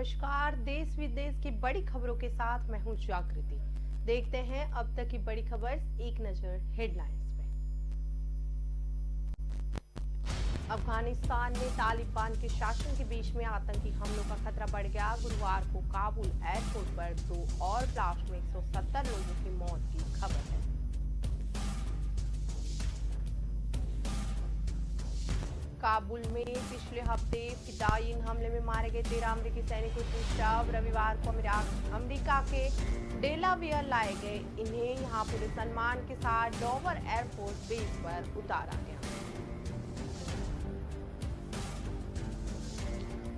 नमस्कार। देश विदेश की बड़ी खबरों के साथ मैं हूं जागृति। देखते हैं अब तक की बड़ी खबर, एक नजर हेडलाइंस पे। अफगानिस्तान में तालिबान के शासन के बीच में आतंकी हमलों का खतरा बढ़ गया। गुरुवार को काबुल एयरपोर्ट पर 2 और ब्लास्ट में 170 लोगों की मौत की खबर है। काबुल में पिछले हफ्ते फिदायीन हमले में मारे गए 13 अमेरिकी सैनिकों के शव रविवार को अमेरिका के डेलावेयर लाए गए। इन्हें यहां पूरे सम्मान के साथ डोवर एयरफोर्स बेस पर उतारा गया।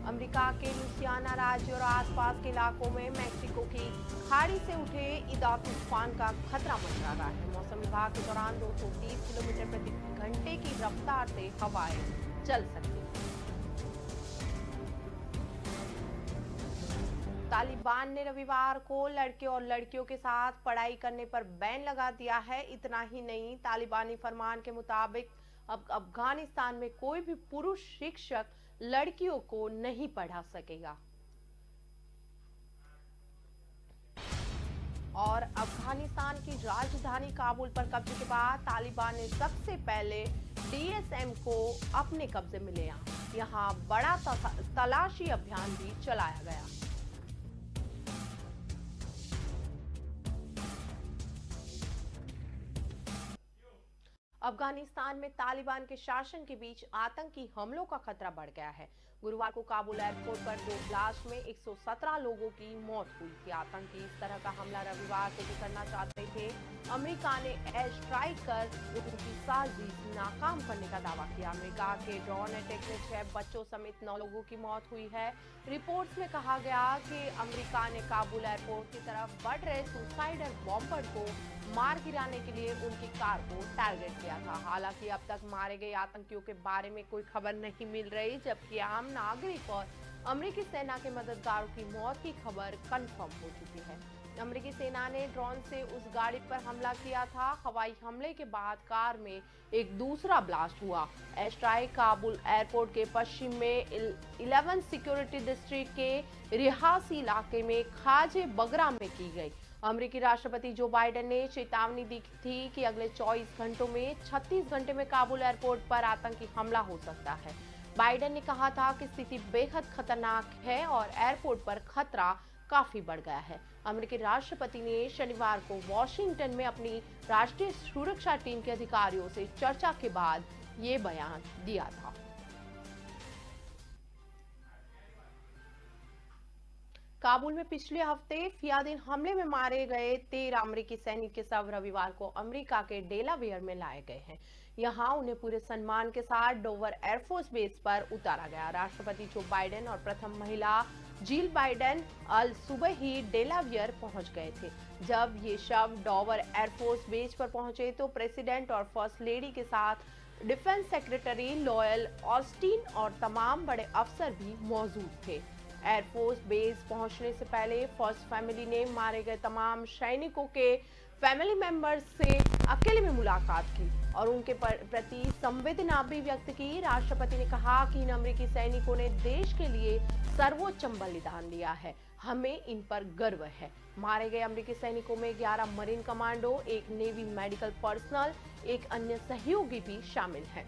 अमेरिका के लुसियाना राज्य और आसपास के इलाकों में मैक्सिको की खाड़ी से उठे ईदा तूफान का खतरा मंडरा रहा है। मौसम विभाग के दौरान 230 किलोमीटर प्रति घंटे की रफ्तार से हवाएं चल सकती है। तालिबान ने रविवार को लड़के और लड़कियों के साथ पढ़ाई करने पर बैन लगा दिया है। इतना ही नहीं, तालिबानी फरमान के मुताबिक अब अफगानिस्तान में कोई भी पुरुष शिक्षक लड़कियों को नहीं पढ़ा सकेगा। और अफगानिस्तान की राजधानी काबुल पर कब्जे के बाद तालिबान ने सबसे पहले डीएसएम को अपने कब्जे में लिया। यहां बड़ा तलाशी अभियान भी चलाया गया। अफगानिस्तान में तालिबान के शासन के बीच आतंकी हमलों का खतरा बढ़ गया है। गुरुवार को काबुल एयरपोर्ट पर 2 ब्लास्ट में 117 लोगों की मौत हुई थी। आतंकी इस तरह का हमला रविवार को भी करना चाहते थे। अमेरिका ने एयर स्ट्राइक कर उनकी साजिश नाकाम करने का दावा किया। अमेरिका के ड्रोन अटैक में 6 बच्चों समेत 9 लोगों की मौत हुई है। रिपोर्ट्स में कहा गया कि अमेरिका ने काबुल एयरपोर्ट की तरफ बढ़ रहे सुसाइडर बॉम्बर को मार गिराने के लिए उनकी कार को टारगेट किया था। हालांकि अब तक मारे गए आतंकियों के बारे में कोई खबर नहीं मिल रही, जबकि आम नागरिक और अमेरिकी सेना के मददगारों की मौत की खबर कंफर्म हो चुकी है। अमेरिकी सेना ने ड्रोन से उस गाड़ी पर हमला किया था। हवाई हमले के बाद कार में एक दूसरा ब्लास्ट हुआ। एयर स्ट्राइक काबुल एयरपोर्ट के पश्चिम में 11 सिक्योरिटी डिस्ट्रिक्ट के रिहायशी इलाके में खाजे बगरा में की गई। अमेरिकी राष्ट्रपति जो बाइडेन ने चेतावनी दी थी कि अगले 24 घंटों में 36 घंटे में काबुल एयरपोर्ट पर आतंकी हमला हो सकता है। बाइडेन ने कहा था कि स्थिति बेहद खतरनाक है और एयरपोर्ट पर खतरा काफी बढ़ गया है। अमेरिकी राष्ट्रपति ने शनिवार को वॉशिंगटन में अपनी राष्ट्रीय सुरक्षा टीम के अधिकारियों से चर्चा के बाद ये बयान दिया था। काबुल में पिछले हफ्ते फिदायीन हमले में मारे गए 13 अमेरिकी सैनिक के शव रविवार को अमेरिका के डेलावेयर में लाए गए हैं। यहां उन्हें पूरे सम्मान के साथ डोवर एयरफोर्स बेस पर उतारा गया। राष्ट्रपति जो बाइडेन और प्रथम महिला जिल बाइडेन अल सुबह ही डेलावेयर पहुंच गए थे। जब ये शव डोवर एयरफोर्स बेस पर पहुंचे तो प्रेसिडेंट और फर्स्ट लेडी के साथ डिफेंस सेक्रेटरी लॉयल ऑस्टिन और तमाम बड़े अफसर भी मौजूद थे। एयरफोर्स बेस पहुंचने से पहले फर्स्ट फैमिली ने मारे गए तमाम सैनिकों के फैमिली मेंबर्स से अकेले में मुलाकात की और उनके प्रति संवेदना भी व्यक्त की। राष्ट्रपति ने कहा कि इन अमेरिकी सैनिकों ने देश के लिए सर्वोच्च बलिदान दिया है, हमें इन पर गर्व है। मारे गए अमेरिकी सैनिकों में 11 मरीन कमांडो, एक नेवी मेडिकल पर्सनल, एक अन्य सहयोगी भी शामिल है।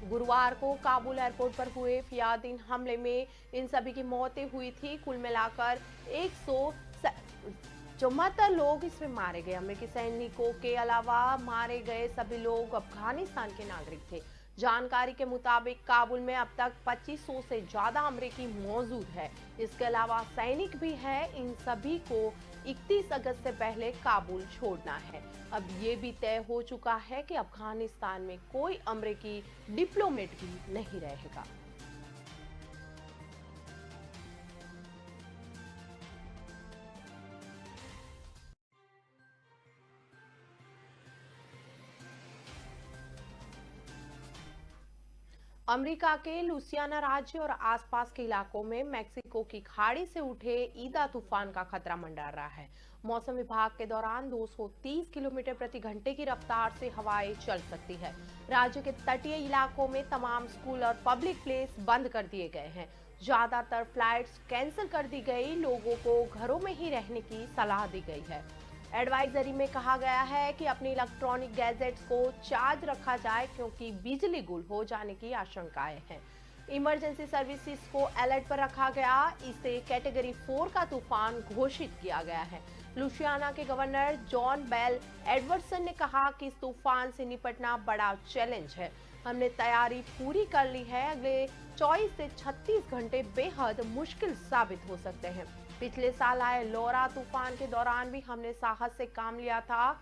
गुरुवार को काबुल एयरपोर्ट पर हुए फिदायीन हमले में इन सभी की मौतें हुई थी। कुल मिलाकर 174 लोग इसमें मारे गए। अमेरिकी सैनिकों के अलावा मारे गए सभी लोग अफगानिस्तान के नागरिक थे। जानकारी के मुताबिक काबुल में अब तक 2500 से ज्यादा अमेरिकी मौजूद है। इसके अलावा सैनिक भी है। इन सभी को 31 अगस्त से पहले काबुल छोड़ना है। अब ये भी तय हो चुका है कि अफगानिस्तान में कोई अमेरिकी डिप्लोमेट भी नहीं रहेगा। अमेरिका के लुसियाना राज्य और आसपास के इलाकों में मैक्सिको की खाड़ी से उठे ईदा तूफान का खतरा मंडरा रहा है। मौसम विभाग के दौरान 230 किलोमीटर प्रति घंटे की रफ्तार से हवाएं चल सकती है। राज्य के तटीय इलाकों में तमाम स्कूल और पब्लिक प्लेस बंद कर दिए गए हैं। ज्यादातर फ्लाइट्स कैंसिल कर दी गई, लोगों को घरों में ही रहने की सलाह दी गई है। एडवाइजरी में कहा गया है कि अपनी इलेक्ट्रॉनिक गैजेट्स को चार्ज रखा जाए क्योंकि बिजली गुल हो जाने की आशंकाएं हैं। इमरजेंसी सर्विसेज को अलर्ट पर रखा गया, इसे कैटेगरी 4 का तूफान घोषित किया गया है। लुसियाना के गवर्नर जॉन बेल एडवर्डसन ने कहा कि इस तूफान से निपटना बड़ा चैलेंज है। हमने तैयारी पूरी कर ली है, अगले 24 से 36 घंटे बेहद मुश्किल साबित हो सकते हैं। पिछले साल आए लौरा तूफान के दौरान भी हमने साहस से काम लिया था।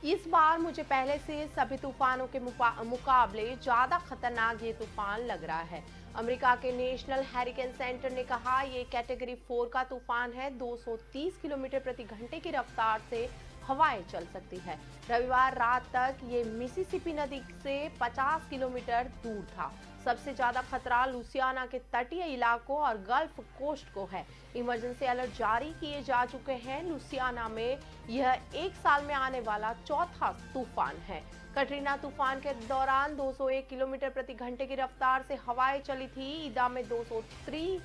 इस बार मुझे पहले से सभी तूफानों के मुकाबले ज्यादा खतरनाक ये तूफान लग रहा है। अमेरिका के नेशनल हैरिकेन सेंटर ने कहा ये कैटेगरी 4 का तूफान है। 230 किलोमीटर प्रति घंटे की रफ्तार से हवाएं चल सकती है। रविवार रात तक ये मिसिसिपी नदी से 50 किलोमीटर दूर था। सबसे ज्यादा खतरा लुसियाना के तटीय इलाकों और गल्फ कोस्ट को है। इमरजेंसी अलर्ट जारी किए जा चुके हैं। लुसियाना में यह एक साल में आने वाला चौथा तूफान है। कटरीना तूफान के दौरान 201 किलोमीटर प्रति घंटे की रफ्तार से हवाएं चली थी। ईदा में 230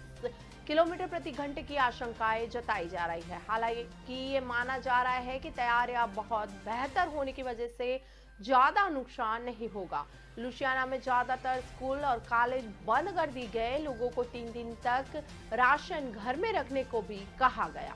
किलोमीटर प्रति घंटे की आशंकाएं जताई जा रही है। हालांकि ये माना जा रहा है कि तैयारियां बहुत बेहतर होने की वजह से ज्यादा नुकसान नहीं होगा। लुसियाना में ज्यादातर स्कूल और कॉलेज बंद कर दिए गए। लोगों को 3 दिन तक राशन घर में रखने को भी कहा गया।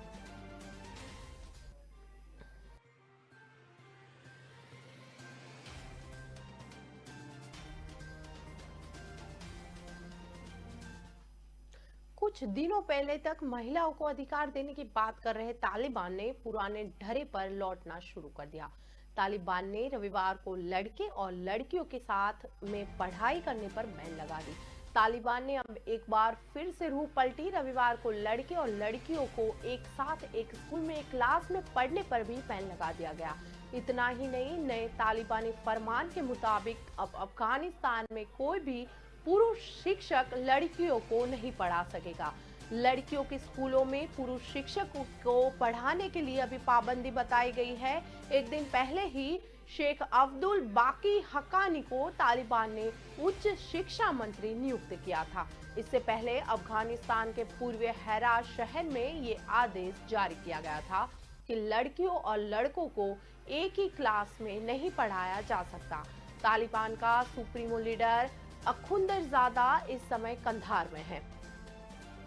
कुछ दिनों पहले तक महिलाओं को अधिकार देने की बात कर रहे तालिबान ने पुराने ढर्रे पर लौटना शुरू कर दिया। तालिबान ने रविवार को लड़के और लड़कियों के साथ में पढ़ाई करने पर बैन लगा दी। तालिबान ने अब एक बार फिर से रूह पलटी। रविवार को लड़के और लड़कियों को एक साथ एक स्कूल में एक क्लास में पढ़ने पर भी बैन लगा दिया गया। इतना ही नहीं, नए तालिबानी फरमान के मुताबिक अब अफगानिस्तान में कोई भी पुरुष शिक्षक लड़कियों को नहीं पढ़ा सकेगा। लड़कियों के स्कूलों में पुरुष शिक्षक को पढ़ाने के लिए अभी पाबंदी बताई गई है। एक दिन पहले ही शेख अब्दुल बाकी हक्कानी को तालिबान ने उच्च शिक्षा मंत्री नियुक्त किया था। इससे पहले अफगानिस्तान के पूर्वी हेरात शहर में ये आदेश जारी किया गया था कि लड़कियों और लड़कों को एक ही क्लास में नहीं पढ़ाया जा सकता। तालिबान का सुप्रीमो लीडर अखुंदरजादा इस समय कंधार में है।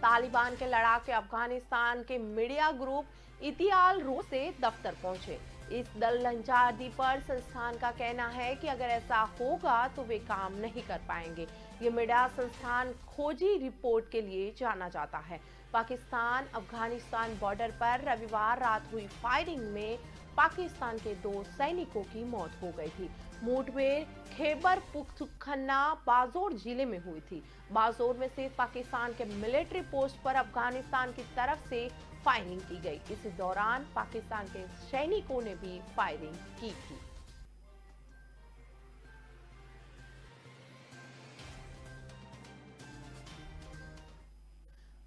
तालिबान के लड़ाके अफगानिस्तान के मीडिया ग्रुप इतियाल रो से दफ्तर पहुंचे। इस दलंजादी पर संस्थान का कहना है कि अगर ऐसा होगा तो वे काम नहीं कर पाएंगे। ये मीडिया संस्थान खोजी रिपोर्ट के लिए जाना जाता है। पाकिस्तान अफगानिस्तान बॉर्डर पर रविवार रात हुई फायरिंग में पाकिस्तान के 2 सैनिकों की मौत हो गई थी। मुठभेड़ खैबर पुख्तूखन्ना बाजोर जिले में हुई थी। बाजोर में से पाकिस्तान के मिलिट्री पोस्ट पर अफगानिस्तान की तरफ से फायरिंग की गई। इस दौरान पाकिस्तान के सैनिकों ने भी फायरिंग की थी।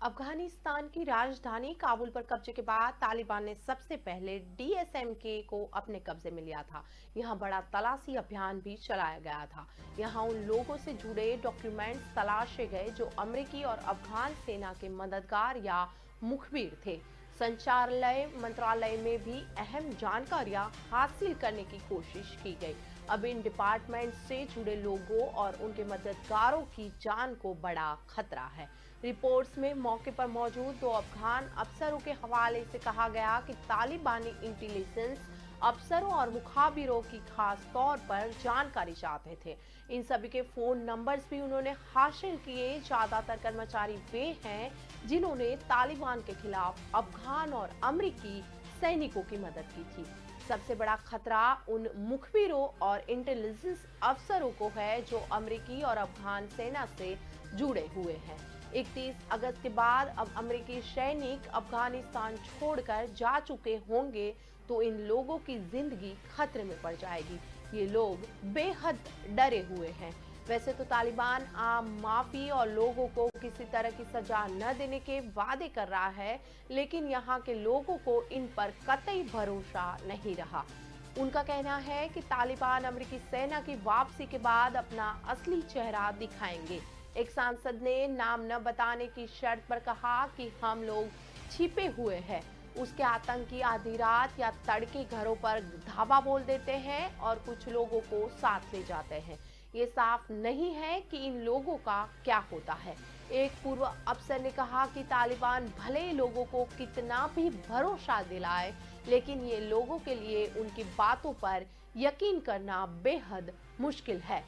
अफगानिस्तान की राजधानी काबुल पर कब्जे के बाद तालिबान ने सबसे पहले डीएसएमके को अपने कब्जे में लिया था। यहां बड़ा तलाशी अभियान भी चलाया गया था। यहां उन लोगों से जुड़े डॉक्यूमेंट्स तलाशे गए जो अमेरिकी और अफगान सेना के मददगार या मुखबिर थे। संचारालय मंत्रालय में भी अहम जानकारियां हासिल करने की कोशिश की गई। अब इन डिपार्टमेंट से जुड़े लोगों और उनके मददगारों की जान को बड़ा खतरा है। रिपोर्ट्स में मौके पर मौजूद 2 अफगान अफसरों के हवाले से कहा गया कि तालिबानी इंटेलिजेंस अफसरों और मुखाबिरों की खास तौर पर जानकारी चाहते थे। इन सभी के फोन नंबर्स भी उन्होंने हासिल किए। ज्यादातर कर्मचारी वे हैं जिन्होंने तालिबान के खिलाफ अफगान और अमेरिकी सैनिकों की मदद की थी। सबसे बड़ा खतरा उन मुखबिरों और इंटेलिजेंस अफसरों को है जो अमेरिकी और अफगान सेना से जुड़े हुए हैं। 31 अगस्त के बाद अब अमेरिकी सैनिक अफगानिस्तान छोड़कर जा चुके होंगे तो इन लोगों की जिंदगी खतरे में पड़ जाएगी। ये लोग बेहद डरे हुए हैं। वैसे तो तालिबान आम माफी और लोगों को किसी तरह की सजा न देने के वादे कर रहा है, लेकिन यहाँ के लोगों को इन पर कतई भरोसा नहीं रहा। उनका कहना है कि तालिबान अमेरिकी सेना की वापसी के बाद अपना असली चेहरा दिखाएंगे। एक सांसद ने नाम न बताने की शर्त पर कहा कि हम लोग छिपे हुए हैं। उसके आतंकी आधी रात या तड़के घरों पर धावा बोल देते हैं और कुछ लोगों को साथ ले जाते हैं। ये साफ नहीं है कि इन लोगों का क्या होता है। एक पूर्व अफसर ने कहा कि तालिबान भले ही लोगों को कितना भी भरोसा दिलाए, लेकिन ये लोगों के लिए उनकी बातों पर यकीन करना बेहद मुश्किल है।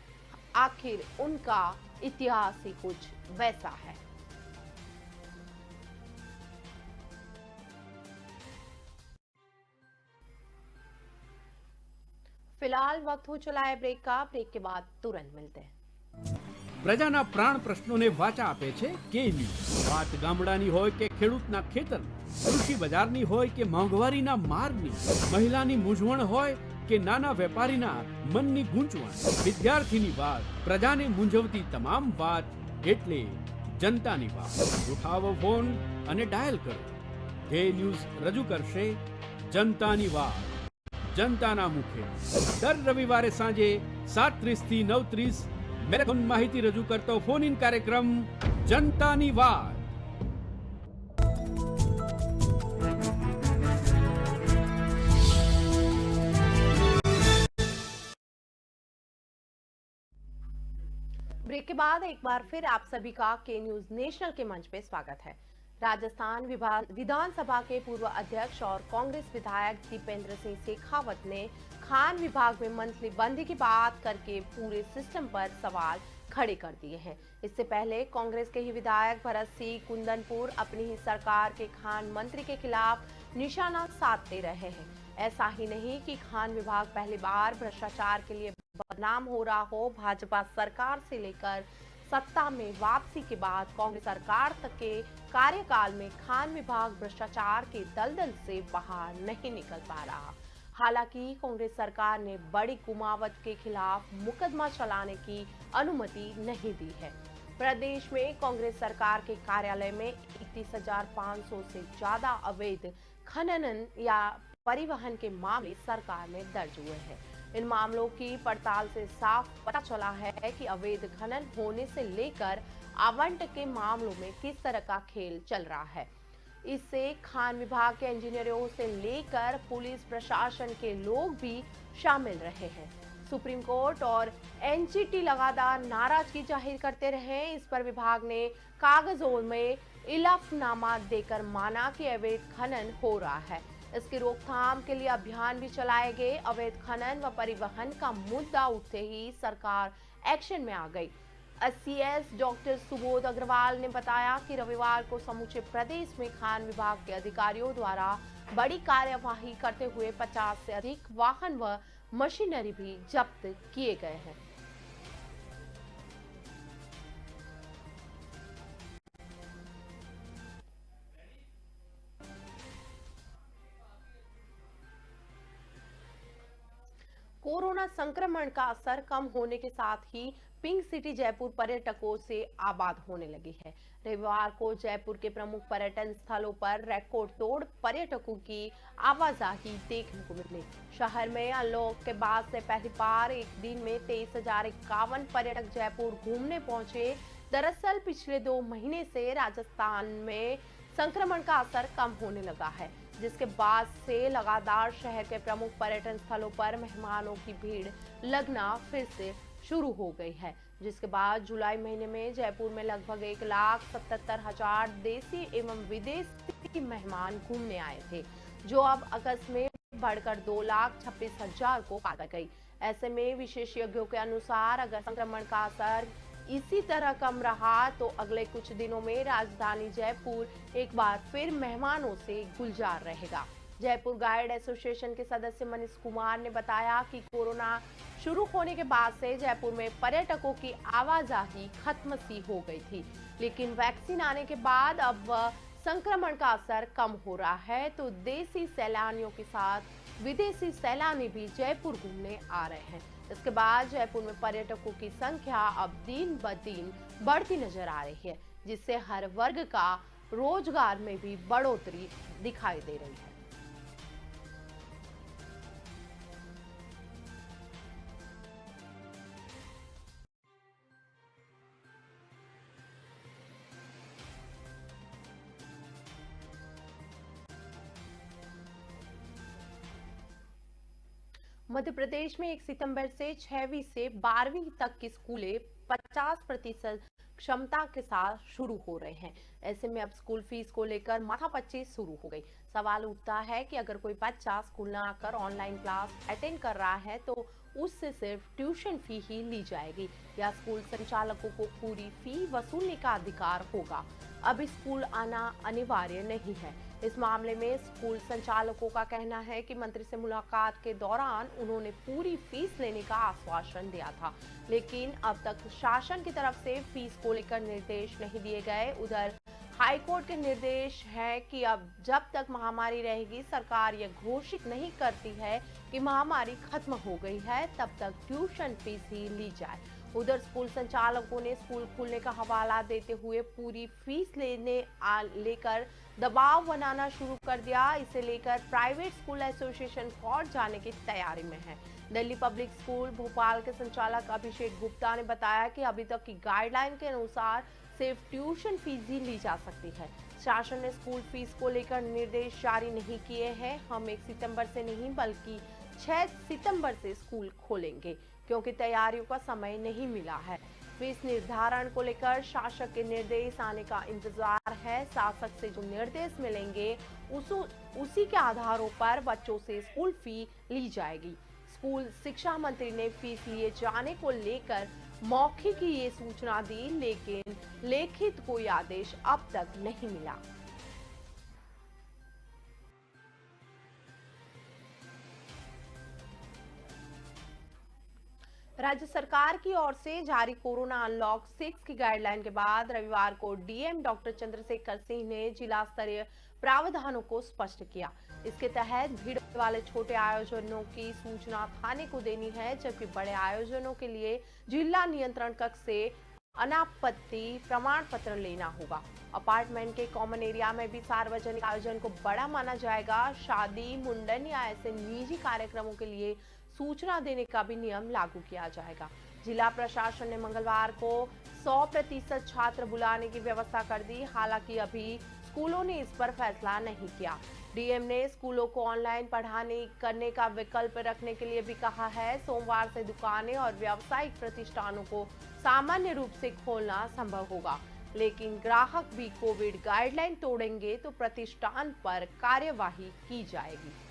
आखिर उनका इतिहास ही कुछ वैसा है। फिलहाल वक्त हो चला है ब्रेक का। ब्रेक के बाद तुरंत मिलते हैं। પ્રજાના પ્રાણ પ્રશ્નોને વાચા આપે છે કે ન્યૂઝ. વાત ગામડાની હોય કે ખેડૂતના ખેતરની, કૃષિ બજારની હોય કે મોંઘવારીના મારની, મહિલાની મૂંઝવણ હોય કે નાના વેપારીના મનની ગૂંચવણ, વિદ્યાર્થીની વાત, પ્રજાને મૂંઝવતી તમામ વાત એટલે જનતાની વાત. ઉઠાવો ફોન અને ડાયલ કરો. જે ન્યૂઝ રજૂ કરશે જનતાની વાત, જનતાના મુખે. દર રવિવારે સાંજે 7:30 થી 9:30 મેરેથોન માહિતી રજૂ કરતો ફોન ઇન કાર્યક્રમ જનતાની વાત. ब्रेक के बाद एक बार फिर आप सभी का के न्यूज नेशनल के मंच पे स्वागत है। राजस्थान विधानसभा के पूर्व अध्यक्ष और कांग्रेस विधायक दीपेंद्र सिंह शेखावत ने खान विभाग में मंथली बंदी की बात करके पूरे सिस्टम पर सवाल खड़े कर दिए हैं। इससे पहले कांग्रेस के ही विधायक भरत सिंह कुंदनपुर अपनी ही सरकार के खान मंत्री के खिलाफ निशाना साधते रहे हैं। ऐसा ही नहीं कि खान विभाग पहली बार भ्रष्टाचार के लिए बदनाम हो रहा हो। भाजपा सरकार से लेकर सत्ता में वापसी के बाद कांग्रेस सरकार तक के कार्यकाल में खान विभाग भ्रष्टाचार के दलदल से बाहर नहीं निकल पा रहा। हालांकि कांग्रेस सरकार ने बड़ी कुमावत के खिलाफ मुकदमा चलाने की अनुमति नहीं दी है। प्रदेश में कांग्रेस सरकार के कार्यालय में 31,500 से ज्यादा अवैध खनन या परिवहन के मामले सरकार में दर्ज हुए हैं। इन मामलों की पड़ताल से साफ पता चला है कि अवैध खनन होने से लेकर आवंटन के मामलों में किस तरह का खेल चल रहा है। इससे खान विभाग के इंजीनियरों से लेकर पुलिस प्रशासन के लोग भी शामिल रहे हैं। सुप्रीम कोर्ट और एनजीटी लगातार नाराजगी जाहिर करते रहे। इस पर विभाग ने कागजों में इलफनामा देकर माना कि अवैध खनन हो रहा है। इसकी रोकथाम के लिए अभियान भी चलाए गए। अवैध खनन व परिवहन का मुद्दा उठते ही सरकार एक्शन में आ गई। सीएस डॉक्टर सुबोध अग्रवाल ने बताया कि रविवार को समूचे प्रदेश में खान विभाग के अधिकारियों द्वारा बड़ी कार्यवाही करते हुए 50 से अधिक वाहन व मशीनरी भी जब्त किए गए हैं। कोरोना संक्रमण का असर कम होने के साथ ही पिंक सिटी जयपुर पर्यटकों से आबाद होने लगी है। रविवार को जयपुर के प्रमुख पर्यटन स्थलों पर रिकॉर्ड तोड़ पर्यटकों की आवाजाही देखने को मिली। शहर में अनलॉक के बाद से पहली बार एक दिन में 23,051 पर्यटक जयपुर घूमने पहुंचे। दरअसल पिछले 2 महीने से राजस्थान में संक्रमण का असर कम होने लगा है, जिसके बाद से लगातार शहर के प्रमुख पर्यटन स्थलों पर मेहमानों की भीड़ लगना फिर से शुरू हो गई है। जिसके बाद जुलाई महीने में जयपुर में लगभग 1,77,000 देसी एवं विदेशी मेहमान घूमने आए थे, जो अब अगस्त में बढ़कर 2,26,000 को पार कर गई। ऐसे में विशेषज्ञों के अनुसार अगर संक्रमण का असर इसी तरह कम रहा तो अगले कुछ दिनों में राजधानी जयपुर एक बार फिर मेहमानों से गुलजार रहेगा। जयपुर गाइड एसोसिएशन के सदस्य मनीष कुमार ने बताया कि कोरोना शुरू होने के बाद से जयपुर में पर्यटकों की आवाजाही खत्म सी हो गई थी, लेकिन वैक्सीन आने के बाद अब संक्रमण का असर कम हो रहा है, तो देसी सैलानियों के साथ विदेशी सैलानी भी जयपुर घूमने आ रहे हैं। इसके बाद जयपुर में पर्यटकों की संख्या अब दिन ब दिन बढ़ती नजर आ रही है, जिससे हर वर्ग का रोजगार में भी बढ़ोतरी दिखाई दे रही है। मध्य प्रदेश में 1 सितंबर से 6वीं से 12वीं तक की स्कूलें 50% क्षमता के साथ शुरू हो रहे हैं। ऐसे में अब स्कूल फीस को लेकर माथापच्ची शुरू हो गई। सवाल उठता है कि अगर कोई बच्चा स्कूल न आकर ऑनलाइन क्लास अटेंड कर रहा है तो उससे सिर्फ ट्यूशन फी ही ली जाएगी या स्कूल संचालकों को पूरी फी वसूलने का अधिकार होगा। अब स्कूल आना अनिवार्य नहीं है। इस मामले में स्कूल संचालकों का कहना है कि मंत्री से मुलाकात के दौरान उन्होंने पूरी फीस लेने का आश्वासन दिया था, लेकिन अब तक शासन की तरफ से फीस को लेकर निर्देश नहीं दिए गए। उधर हाईकोर्ट के निर्देश है कि अब जब तक महामारी रहेगी, सरकार यह घोषित नहीं करती है कि महामारी खत्म हो गई है, तब तक ट्यूशन फीस ही ली जाए। उधर स्कूल संचालकों ने स्कूल खुलने का हवाला देते हुए पूरी फीस लेकर दबाव बनाना शुरू कर दिया। इसे लेकर प्राइवेट स्कूल एसोसिएशन कोर्ट जाने की तैयारी में है। दिल्ली पब्लिक स्कूल भोपाल के संचालक अभिषेक गुप्ता ने बताया कि अभी तक की गाइडलाइन के अनुसार सिर्फ ट्यूशन फीस ही ली जा सकती है। शासन ने स्कूल फीस को लेकर निर्देश जारी नहीं किए हैं। हम 1 सितंबर से नहीं बल्कि 6 सितंबर से स्कूल खोलेंगे, क्योंकि तैयारियों का समय नहीं मिला है। फीस निर्धारण को लेकर शासक के निर्देश आने का इंतजार है। शासक से जो निर्देश मिलेंगे उसी के आधारों पर बच्चों से स्कूल फी ली जाएगी। स्कूल शिक्षा मंत्री ने फीस लिए जाने को लेकर मौखिक ही ये सूचना दी, लेकिन लिखित कोई आदेश अब तक नहीं मिला। राज्य सरकार की ओर से जारी कोरोना अनलॉक 6 की गाइडलाइन के बाद रविवार को डीएम डॉक्टर चंद्रशेखर सिंह ने जिला स्तरीय प्रावधानों को स्पष्ट किया। इसके तहत भीड़ वाले छोटे आयोजनों की सूचना थाने को देनी है, जबकि बड़े आयोजनों के लिए जिला नियंत्रण कक्ष से अनापत्ति प्रमाण पत्र लेना होगा। अपार्टमेंट के कॉमन एरिया में भी सार्वजनिक आयोजन को बड़ा माना जाएगा। शादी, मुंडन या ऐसे निजी कार्यक्रमों के लिए सूचना देने का भी नियम लागू किया जाएगा। जिला प्रशासन ने मंगलवार को 100% छात्र बुलाने की व्यवस्था कर दी। हालांकि अभी स्कूलों ने इस पर फैसला नहीं किया। डीएम ने स्कूलों को ऑनलाइन पढ़ाने करने का विकल्प रखने के लिए भी कहा है। सोमवार से दुकानें और व्यावसायिक प्रतिष्ठानों को सामान्य रूप से खोलना संभव होगा, लेकिन ग्राहक भी कोविड गाइडलाइन तोड़ेंगे तो प्रतिष्ठान पर कार्यवाही की जाएगी।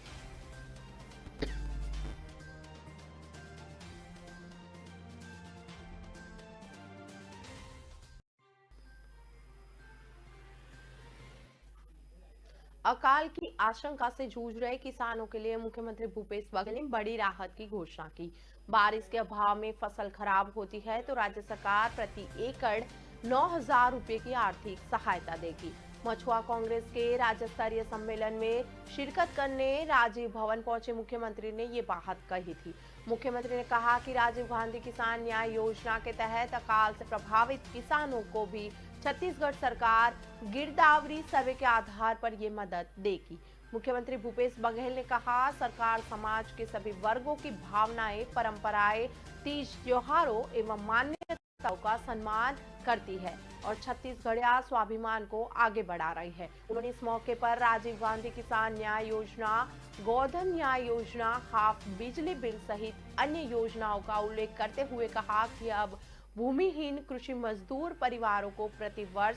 अकाल की आशंका से जूझ रहे किसानों के लिए मुख्यमंत्री भूपेश बघेल ने बड़ी राहत की घोषणा की। बारिश के अभाव में फसल खराब होती है तो राज्य सरकार प्रति एकड़ 9,000 रुपए की आर्थिक सहायता देगी। मछुआ कांग्रेस के राज्य स्तरीय सम्मेलन में शिरकत करने राजीव भवन पहुंचे मुख्यमंत्री ने ये बात कही थी। मुख्यमंत्री ने कहा कि राजीव गांधी किसान न्याय योजना के तहत अकाल से प्रभावित किसानों को भी छत्तीसगढ़ सरकार गिरदावरी सर्वे के आधार पर ये मदद देगी। मुख्यमंत्री भूपेश बघेल ने कहा, सरकार समाज के सभी वर्गों की भावनाएं, परंपराएं, तीज त्योहारों एवं मान्यताओं का सम्मान करती है और छत्तीसगढ़िया स्वाभिमान को आगे बढ़ा रही है। उन्होंने इस मौके पर राजीव गांधी किसान न्याय योजना, गोधन न्याय योजना, हाफ बिजली बिल सहित अन्य योजनाओं का उल्लेख करते हुए कहा कि अब भूमिहीन कृषि मजदूर परिवारों को प्रति वर्ष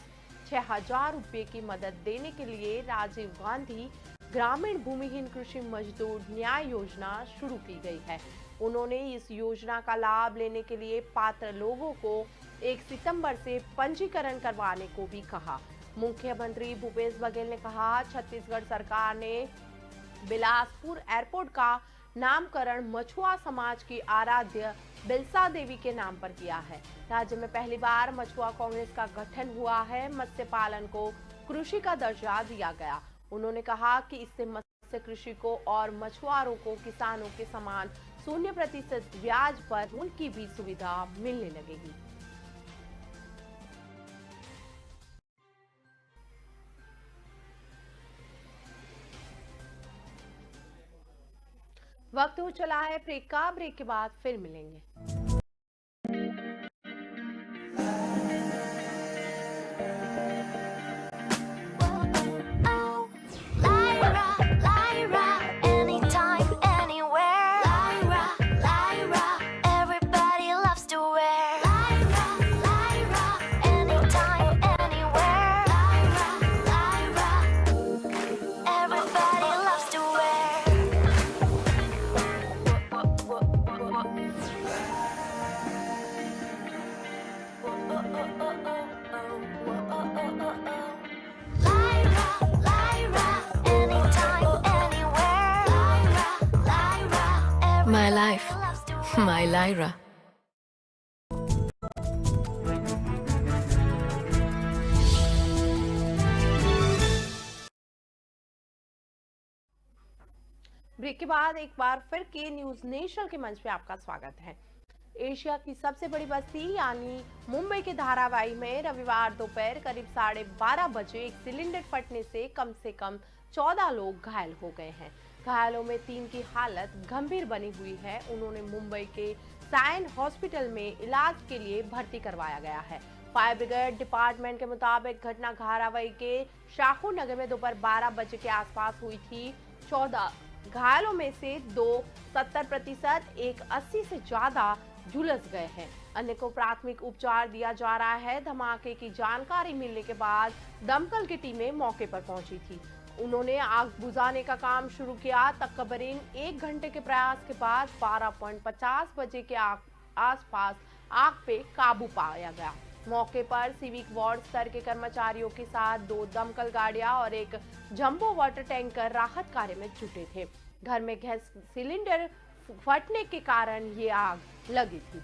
6,000 रुपए की मदद देने के लिए राजीव गांधी ग्रामीण भूमिहीन कृषि मजदूर न्याय योजना शुरू की गई है। उन्होंने इस योजना का लाभ लेने के लिए पात्र लोगों को 1 सितंबर से पंजीकरण करवाने को भी कहा। मुख्यमंत्री भूपेश बघेल ने कहा, छत्तीसगढ़ सरकार ने बिलासपुर एयरपोर्ट का नामकरण मछुआ समाज की आराध्य बिलसा देवी के नाम पर किया है। राज्य में पहली बार मछुआ कांग्रेस का गठन हुआ है। मत्स्य पालन को कृषि का दर्जा दिया गया। उन्होंने कहा कि इससे मत्स्य कृषि को और मछुआरों को किसानों के समान 0% ब्याज पर ऋण की भी सुविधा मिलने लगेगी। वक्त हो चला है ब्रेक का। ब्रेक के बाद फिर मिलेंगे। Lyra, anytime, anywhere. Lyra. My life, my Lyra. Break के बाद एक बार फिर के न्यूज नेशनल के मंच पे आपका स्वागत है। एशिया की सबसे बड़ी बस्ती यानी मुंबई के धारावी में रविवार दोपहर करीब 12:30 बजे एक सिलेंडर फटने से कम 14 लोग घायल हो गए हैं। घायलों में 3 की हालत गंभीर बनी हुई है। उन्होंने मुंबई के साइन हॉस्पिटल में इलाज के लिए भर्ती करवाया गया है। फायर ब्रिगेड डिपार्टमेंट के मुताबिक घटना धारावी के शाहू नगर में दोपहर 12 बजे के आसपास हुई थी। 14 घायलों में से 2 70%, एक 80 से ज्यादा झुलस गए हैं। अन्य को प्राथमिक उपचार दिया जा रहा है। धमाके की जानकारी मिलने के बाद दमकल की टीमें मौके पर पहुंची थी। उन्होंने आग बुझाने का काम शुरू किया। तकरीबन 1 घंटे के प्रयास के बाद 12:50 बजे के आसपास आग पे काबू पाया गया। मौके पर सिविक वार्ड स्तर के कर्मचारियों के साथ 2 दमकल गाड़ियां और एक जंबो वाटर टैंकर राहत कार्य में जुटे थे। घर में गैस सिलेंडर फटने के कारण ये आग लगी थी।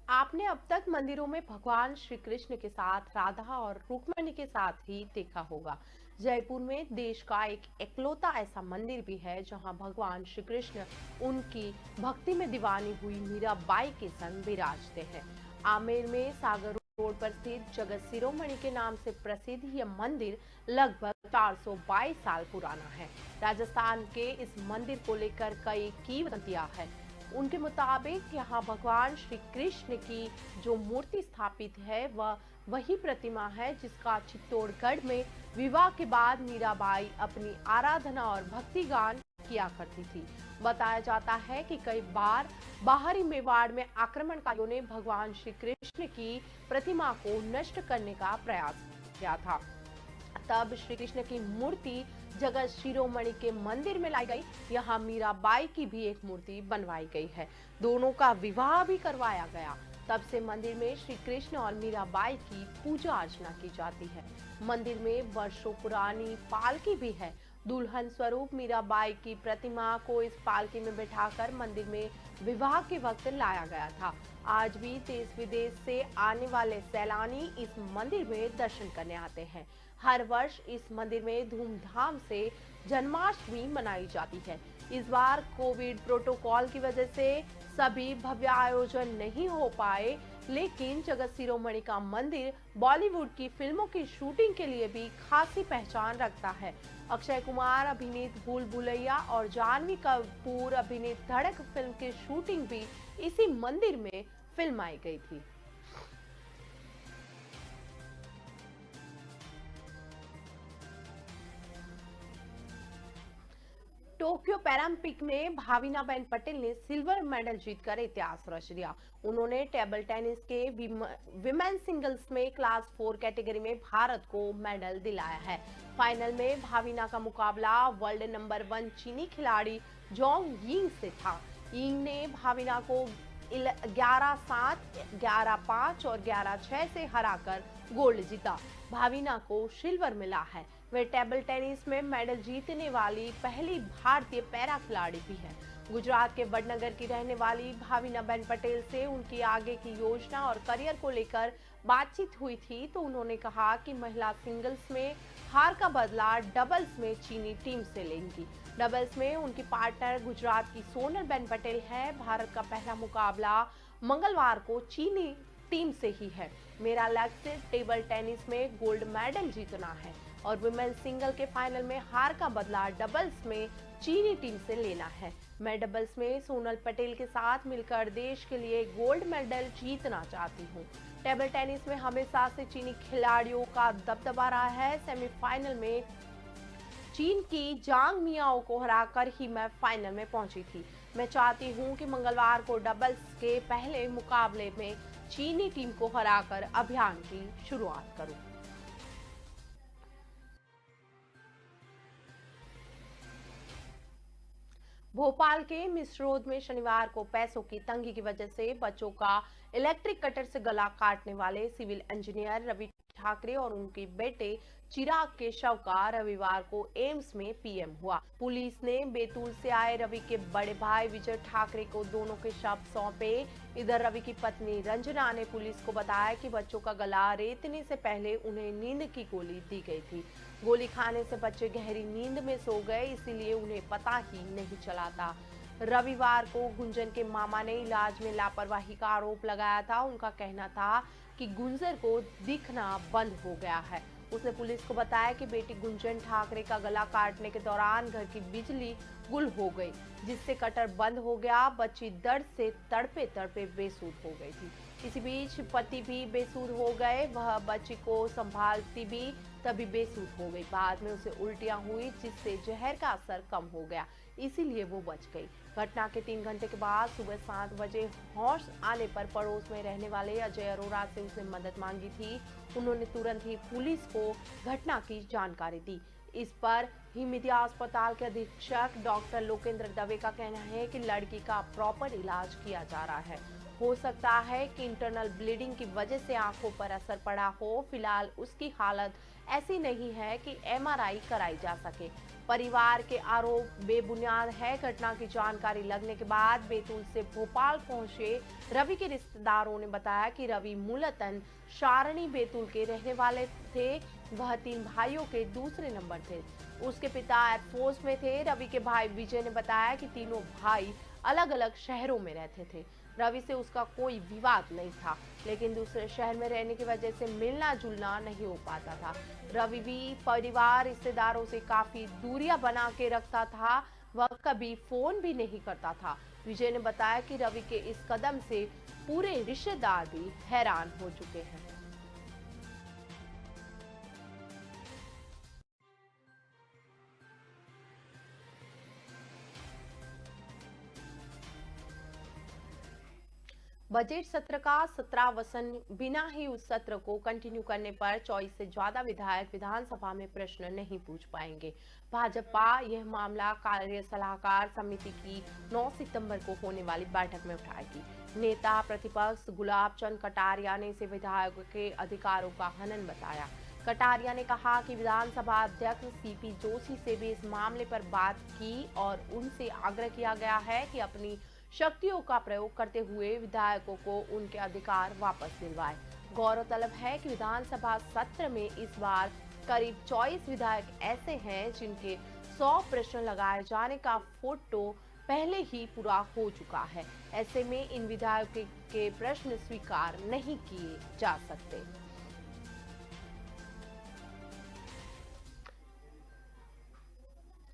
आपने अब तक मंदिरों में भगवान श्री कृष्ण के साथ राधा और रुक्मणी के साथ ही देखा होगा। जयपुर में देश का एक इकलौता ऐसा मंदिर भी है जहां भगवान श्री कृष्ण उनकी भक्ति में दीवानी हुई मीराबाई के संग विराजते हैं। आमेर में सागर रोड पर स्थित जगत शिरोमणि के नाम से प्रसिद्ध यह मंदिर लगभग 422 साल पुराना है। राजस्थान के इस मंदिर को लेकर कई किंवदंतियां हैं। उनके मुताबिक यहाँ भगवान श्री कृष्ण की जो मूर्ति स्थापित है वह वही प्रतिमा है जिसका चित्तौड़गढ़ में विवाह के बाद मीराबाई अपनी आराधना और भक्ति गान किया करती थी। बताया जाता है कि कई बार बाहरी मेवाड़ में आक्रमणकारियों ने भगवान श्री कृष्ण की प्रतिमा को नष्ट करने का प्रयास किया था। तब श्री कृष्ण की मूर्ति जगत शिरोमणि के मंदिर में लाई गई। यहाँ मीराबाई की भी एक मूर्ति बनवाई गई है। दोनों का विवाह भी करवाया गया। तब से मंदिर में श्री कृष्ण और मीराबाई की पूजा अर्चना की जाती है। मंदिर में वर्षों पुरानी पालकी भी है। दुल्हन स्वरूप मीराबाई की प्रतिमा को इस पालकी में बिठाकर मंदिर में विवाह के वक्त लाया गया था। आज भी देश विदेश से आने वाले सैलानी इस मंदिर में दर्शन करने आते हैं। हर वर्ष इस मंदिर में धूमधाम से जन्माष्टमी मनाई जाती है। इस बार कोविड प्रोटोकॉल की वजह से सभी भव्य आयोजन नहीं हो पाए, लेकिन जगत शिरोमणि का मंदिर बॉलीवुड की फिल्मों की शूटिंग के लिए भी खासी पहचान रखता है। अक्षय कुमार अभिनीत भूल भुलैया और जानवी कपूर अभिनीत धड़क फिल्म की शूटिंग भी इसी मंदिर में फिल्माई गई थी। टोक्यो पैरालंपिक में भाविनाबेन पटेल ने सिल्वर मेडल जीतकर इतिहास रच दिया। उन्होंने टेबल टेनिस के विमेन सिंगल्स में क्लास 4 कैटेगरी में भारत को मेडल दिलाया है। फाइनल में भाविना का मुकाबला वर्ल्ड नंबर 1 चीनी खिलाड़ी जोंग यिंग से था। यिंग ने भाविना को 11-7, 11-5 और 11-6 से हराकर गोल्ड जीता। भाविना को सिल्वर मिला है। वे टेबल टेनिस में मेडल जीतने वाली पहली भारतीय पैरा खिलाड़ी भी है। गुजरात के वडनगर की रहने वाली भाविनाबेन पटेल से उनकी आगे की योजना और करियर को लेकर बातचीत हुई थी तो उन्होंने कहा कि महिला सिंगल्स में हार का बदला डबल्स में चीनी टीम से लेंगी। डबल्स में उनकी पार्टनर गुजरात की सोनलबेन पटेल है। भारत का पहला मुकाबला मंगलवार को चीनी टीम से ही है। मेरा लक्ष्य टेबल टेनिस में गोल्ड मेडल जीतना है और वुमेन सिंगल के फाइनल में हार का बदला डबल्स में चीनी टीम से लेना है। मैं डबल्स में सोनल पटेल के साथ मिलकर देश के लिए गोल्ड मेडल जीतना चाहती हूँ। टेबल टेनिस में हमेशा से चीनी खिलाड़ियों का दबदबा रहा है। सेमीफाइनल में चीन की जांग मियाओ को हराकर ही मैं फाइनल में पहुंची थी। मैं चाहती हूं कि मंगलवार को डबल्स के पहले मुकाबले में चीनी टीम को हराकर अभियान की शुरुआत करूं। भोपाल के मिस रोड में शनिवार को पैसों की तंगी की वजह से बच्चों का इलेक्ट्रिक कटर से गला काटने वाले सिविल इंजीनियर रवि ठाकरे और उनके बेटे चिराग के शव का रविवार को एम्स में पीएम हुआ। पुलिस ने बैतूल से आए रवि के बड़े भाई विजय ठाकरे को दोनों के शव सौंपे। इधर रवि की पत्नी रंजना ने पुलिस को बताया कि बच्चों का गला रेतने से पहले उन्हें नींद की गोली दी गई थी। गोली खाने से बच्चे गहरी नींद में सो गए, इसीलिए उन्हें पता ही नहीं चला था। रविवार को गुंजन के मामा ने इलाज में लापरवाही का आरोप लगाया था। उनका कहना था कि गुंजन को दिखना बंद हो गया है। उसने पुलिस को बताया कि बेटी गुंजन ठाकरे का गला काटने के दौरान घर की बिजली गुल हो गई, जिससे कटर बंद हो गया। बच्ची दर्द से तड़पे तड़पे बेसुध हो गई थी। इसी बीच पति भी बेसुध हो गए। वह बच्ची को संभालती भी तभी बेसुध हो गई। बाद में उसे उल्टियां हुई, जिससे जहर का असर कम हो गया, इसीलिए वो बच गई। घटना के 3 घंटे के बाद सुबह 7 बजे होश आने पर पड़ोस में रहने वाले अजय अरोड़ा से उसने मदद मांगी थी। उन्होंने तुरंत ही पुलिस को घटना की जानकारी दी। इस पर हिमिदिया अस्पताल के अधीक्षक डॉक्टर लोकेंद्र दवे का कहना है कि लड़की का प्रॉपर इलाज किया जा रहा है। हो सकता है कि इंटरनल ब्लीडिंग की वजह से आंखों पर असर पड़ा हो। फिलहाल उसकी हालत ऐसी नहीं है कि एमआरआई कराई जा सके। परिवार के आरोप बेबुनियाद है। घटना की जानकारी लगने के बाद बैतूल से भोपाल पहुंचे रवि के रिश्तेदारों ने बताया कि रवि मूलतन सारणी बैतूल के रहने वाले थे। वह 3 भाइयों के दूसरे नंबर थे। उसके पिता एयरफोर्स में थे। रवि के भाई विजय ने बताया कि तीनों भाई अलग अलग शहरों में रहते थे। रवि से उसका कोई विवाद नहीं था, लेकिन दूसरे शहर में रहने की वजह से मिलना जुलना नहीं हो पाता था। रवि भी परिवार रिश्तेदारों से काफी दूरियां बना के रखता था। वह कभी फोन भी नहीं करता था। विजय ने बताया कि रवि के इस कदम से पूरे रिश्तेदार भी हैरान हो चुके हैं। बजट सत्र का 17वां बिना ही उस सत्र को कंटिन्यू करने पर 24 से ज्यादा विधायक विधानसभा में प्रश्न नहीं पूछ पाएंगे। भाजपा यह मामला कार्य सलाहकार समिति की 9 सितंबर को होने वाली बैठक में उठाएगी। नेता प्रतिपक्ष गुलाब चंद कटारिया ने इसे विधायकों के अधिकारों का हनन बताया। कटारिया ने कहा कि विधानसभा अध्यक्ष सीपी जोशी से भी इस मामले पर बात की और उनसे आग्रह किया गया है कि अपनी शक्तियों का प्रयोग करते हुए विधायकों को उनके अधिकार वापस दिलवाए। गौरतलब है कि विधानसभा सत्र में इस बार करीब 24 विधायक ऐसे हैं जिनके 100 प्रश्न लगाए जाने का फोटो पहले ही पूरा हो चुका है। ऐसे में इन विधायकों के प्रश्न स्वीकार नहीं किए जा सकते।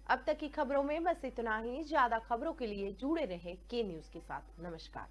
अब तक की खबरों में बस इतना ही। ज्यादा खबरों के लिए जुड़े रहे के न्यूज के साथ। नमस्कार।